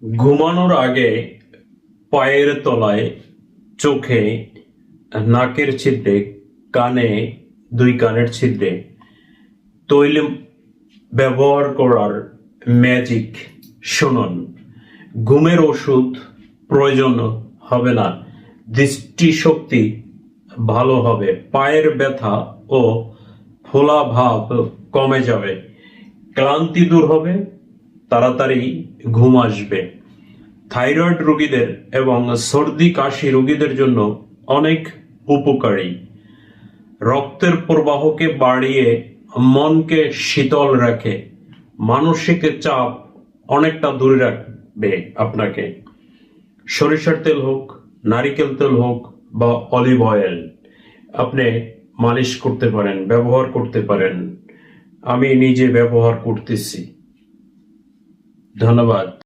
ঘুমানোর আগে পায়ের তলায়, চোখে, নাকের ছিদ্রে, কানে, দুই কানের ছিদ্রে তৈল ব্যবহার করার ম্যাজিক শুনুন। ঘুমের ওষুধ প্রয়োজন হবে না, দৃষ্টিশক্তি ভালো হবে, পায়ের ব্যথা ও ফোলা ভাব কমে যাবে, ক্লান্তি দূর হবে, তাড়াতাড়ি ঘুম আসবে। থাইরয়েড রোগীদের এবং সর্দি কাশি রোগীদের জন্য অনেক উপকারী। রক্তের প্রবাহকে বাড়িয়ে মনকে শীতল রাখে, মানসিক চাপ অনেকটা দূরে রাখবে আপনাকে। সরিষার তেল হোক, নারিকেল তেল হোক বা অলিভ অয়েল আপনি মালিশ করতে পারেন, ব্যবহার করতে পারেন। আমি নিজে ব্যবহার করতেছি। ধন্যবাদ।